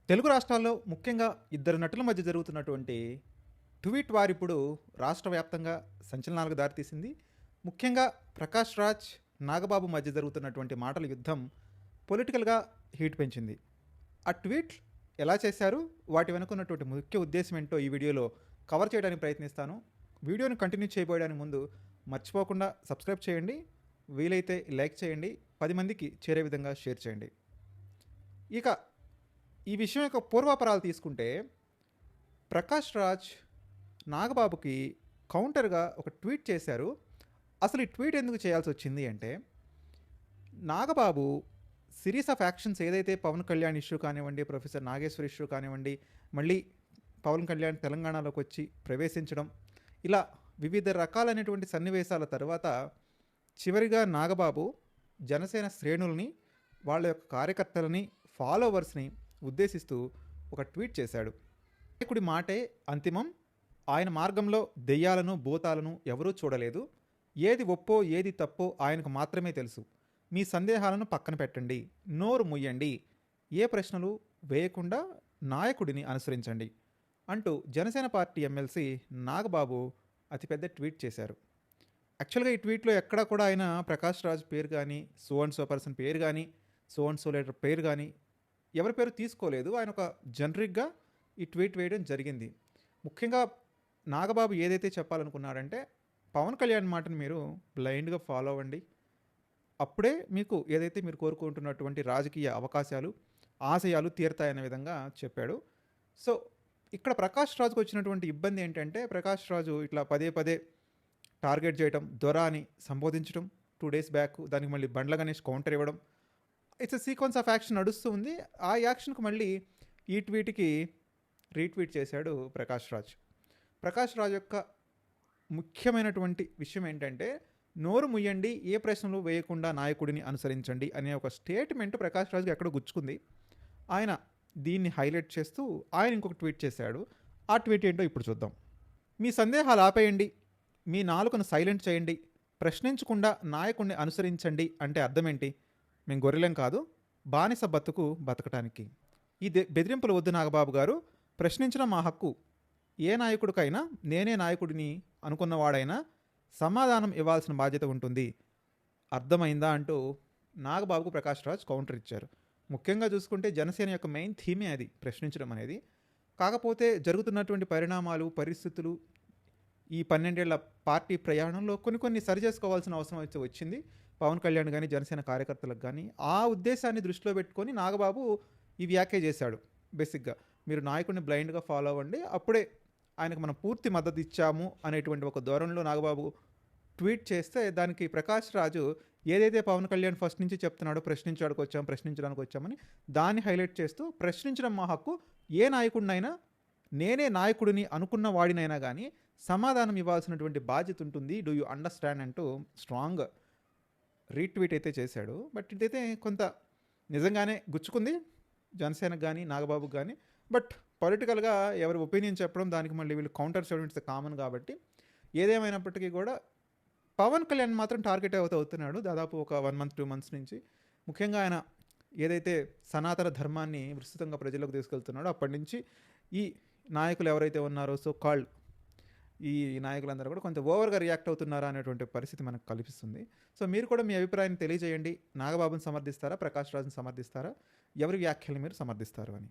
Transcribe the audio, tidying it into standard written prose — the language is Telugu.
తెలుగు రాష్ట్రాల్లో ముఖ్యంగా ఇద్దరు నటుల మధ్య జరుగుతున్నటువంటి ట్వీట్ వార్ ఇప్పుడు రాష్ట్ర వ్యాప్తంగా సంచలనాలకు దారితీసింది. ముఖ్యంగా ప్రకాష్ రాజ్, నాగబాబు మధ్య జరుగుతున్నటువంటి మాటల యుద్ధం పొలిటికల్గా హీట్ పెంచింది. ఆ ట్వీట్ ఎలా చేశారు, వాటి వెనుక ఉన్నటువంటి ముఖ్య ఉద్దేశం ఏంటో ఈ వీడియోలో కవర్ చేయడానికి ప్రయత్నిస్తాను. వీడియోని కంటిన్యూ చేయబోయడానికి ముందు మర్చిపోకుండా సబ్స్క్రైబ్ చేయండి, వీలైతే లైక్ చేయండి, 10 మందికి చేరే విధంగా షేర్ చేయండి. ఇక ఈ విషయం యొక్క పూర్వాపరాలు తీసుకుంటే, ప్రకాష్ రాజ్ నాగబాబుకి కౌంటర్గా ఒక ట్వీట్ చేశారు. అసలు ఈ ట్వీట్ ఎందుకు చేయాల్సి వచ్చింది అంటే, నాగబాబు సిరీస్ ఆఫ్ యాక్షన్స్ ఏదైతే పవన్ కళ్యాణ్ ఇష్యూ కానివ్వండి, ప్రొఫెసర్ నాగేశ్వర్ ఇష్యూ కానివ్వండి, మళ్ళీ పవన్ కళ్యాణ్ తెలంగాణలోకి వచ్చి ప్రవేశించడం, ఇలా వివిధ రకాలైనటువంటి సన్నివేశాల తర్వాత చివరిగా నాగబాబు జనసేన శ్రేణుల్ని, వాళ్ళ యొక్క కార్యకర్తలని, ఫాలోవర్స్ని ఉద్దేశిస్తూ ఒక ట్వీట్ చేశాడు. నాయకుడి మాటే అంతిమం, ఆయన మార్గంలో దెయ్యాలను, భూతాలను ఎవరూ చూడలేదు. ఏది ఒప్పో ఏది తప్పో ఆయనకు మాత్రమే తెలుసు. మీ సందేహాలను పక్కన పెట్టండి, నోరు ముయ్యండి, ఏ ప్రశ్నలు వేయకుండా నాయకుడిని అనుసరించండి అంటూ జనసేన పార్టీ ఎమ్మెల్సీ నాగబాబు అతిపెద్ద ట్వీట్ చేశారు. యాక్చువల్గా ఈ ట్వీట్లో ఎక్కడా కూడా ఆయన ప్రకాష్ రాజ్ పేరు కానీ, సో అండ్ సో పర్సన్ పేరు కానీ, సో అండ్ సో లీడర్ పేరు కానీ ఎవరి పేరు తీసుకోలేదు. ఆయన ఒక జనరిక్గా ఈ ట్వీట్ వేయడం జరిగింది. ముఖ్యంగా నాగబాబు ఏదైతే చెప్పాలనుకున్నాడంటే, పవన్ కళ్యాణ్ మాటను మీరు బ్లైండ్గా ఫాలో అవ్వండి, అప్పుడే మీకు ఏదైతే మీరు కోరుకుంటున్నటువంటి రాజకీయ అవకాశాలు, ఆశయాలు తీరుతాయనే విధంగా చెప్పాడు. సో ఇక్కడ ప్రకాష్ రాజుకు వచ్చినటువంటి ఇబ్బంది ఏంటంటే, ప్రకాష్ రాజు ఇట్లా పదే పదే టార్గెట్ చేయడం, దొర అని సంబోధించడం, 2 days బ్యాక్ దానికి మళ్ళీ బండ్ల గణేష్ కౌంటర్ ఇవ్వడం, it's a sequence of action నడుస్తూ ఉంది. ఆ యాక్షన్కు మళ్ళీ ఈ ట్వీట్కి రీట్వీట్ చేశాడు ప్రకాష్ రాజ్. ప్రకాష్ రాజ్ యొక్క ముఖ్యమైనటువంటి విషయం ఏంటంటే, నోరు ముయ్యండి, ఏ ప్రశ్నలు వేయకుండా నాయకుడిని అనుసరించండి అనే ఒక స్టేట్మెంట్ ప్రకాష్ రాజ్కి ఎక్కడో గుచ్చుకుంది. ఆయన దీన్ని హైలైట్ చేస్తూ ఆయన ఇంకొక ట్వీట్ చేశాడు. ఆ ట్వీట్ ఏంటో ఇప్పుడు చూద్దాం. మీ సందేహాలు ఆపేయండి, మీ నాలుకను సైలెంట్ చేయండి, ప్రశ్నించకుండా నాయకుడిని అనుసరించండి అంటే అర్థం ఏంటి? మేము గొర్రెలం కాదు, బానిస బతుకు బతకటానికి. ఈ బెదిరింపులు వద్దు నాగబాబు గారు, ప్రశ్నించడం మా హక్కు. ఏ నాయకుడికైనా, నేనే నాయకుడిని అనుకున్నవాడైనా సమాధానం ఇవ్వాల్సిన బాధ్యత ఉంటుంది, అర్థమైందా అంటూ నాగబాబుకు ప్రకాష్ రాజ్ కౌంటర్ ఇచ్చారు. ముఖ్యంగా చూసుకుంటే జనసేన యొక్క మెయిన్ థీమే అది, ప్రశ్నించడం అనేది. కాకపోతే జరుగుతున్నటువంటి పరిణామాలు, పరిస్థితులు, ఈ 12 ఏళ్ల పార్టీ ప్రయాణంలో కొన్ని సరి చేసుకోవాల్సిన అవసరం అయితే వచ్చింది పవన్ కళ్యాణ్ కానీ, జనసేన కార్యకర్తలకు కానీ. ఆ ఉద్దేశాన్ని దృష్టిలో పెట్టుకొని నాగబాబు ఈ వ్యాఖ్య చేశాడు. బేసిక్గా మీరు నాయకుడిని బ్లైండ్గా ఫాలో అవ్వండి, అప్పుడే ఆయనకు మనం పూర్తి మద్దతు ఇచ్చాము అనేటువంటి ఒక ధోరణిలో నాగబాబు ట్వీట్ చేస్తే, దానికి ప్రకాష్ రాజు ఏదైతే పవన్ కళ్యాణ్ ఫస్ట్ నుంచి చెప్తున్నాడో ప్రశ్నించడానికి వచ్చామని దాన్ని హైలైట్ చేస్తూ, ప్రశ్నించడం మా హక్కు, ఏ నాయకుడినైనా, నేనే నాయకుడిని అనుకున్న వాడినైనా కానీ సమాధానం ఇవ్వాల్సినటువంటి బాధ్యత ఉంటుంది, డూ యూ అండర్స్టాండ్ అంటూ స్ట్రాంగ్ రీట్వీట్ అయితే చేశాడు. బట్ ఇదైతే కొంత నిజంగానే గుచ్చుకుంది జనసేనకు కానీ, నాగబాబుకు కానీ. బట్ పొలిటికల్గా ఎవరి ఒపీనియన్ చెప్పడం, దానికి మళ్ళీ వీళ్ళు కౌంటర్ చేయడం ఇట్స్ కామన్ కాబట్టి, ఏదేమైనప్పటికీ కూడా పవన్ కళ్యాణ్ మాత్రం టార్గెట్ అవుతున్నాడు దాదాపు ఒక 1 month 2 months నుంచి. ముఖ్యంగా ఆయన ఏదైతే సనాతన ధర్మాన్ని విస్తృతంగా ప్రజలకు తీసుకెళ్తున్నాడో అప్పటి నుంచి ఈ నాయకులు ఎవరైతే ఉన్నారో, సో కాల్డ్ ఈ నాయకులందరూ కూడా కొంచెం ఓవర్గా రియాక్ట్ అవుతున్నారా అనేటువంటి పరిస్థితి మనకు కల్పిస్తుంది. సో మీరు కూడా మీ అభిప్రాయాన్ని తెలియజేయండి. నాగబాబుని సమర్థిస్తారా, ప్రకాష్ రాజ్ని సమర్థిస్తారా, ఎవరి వ్యాఖ్యలు మీరు సమర్థిస్తారు అని.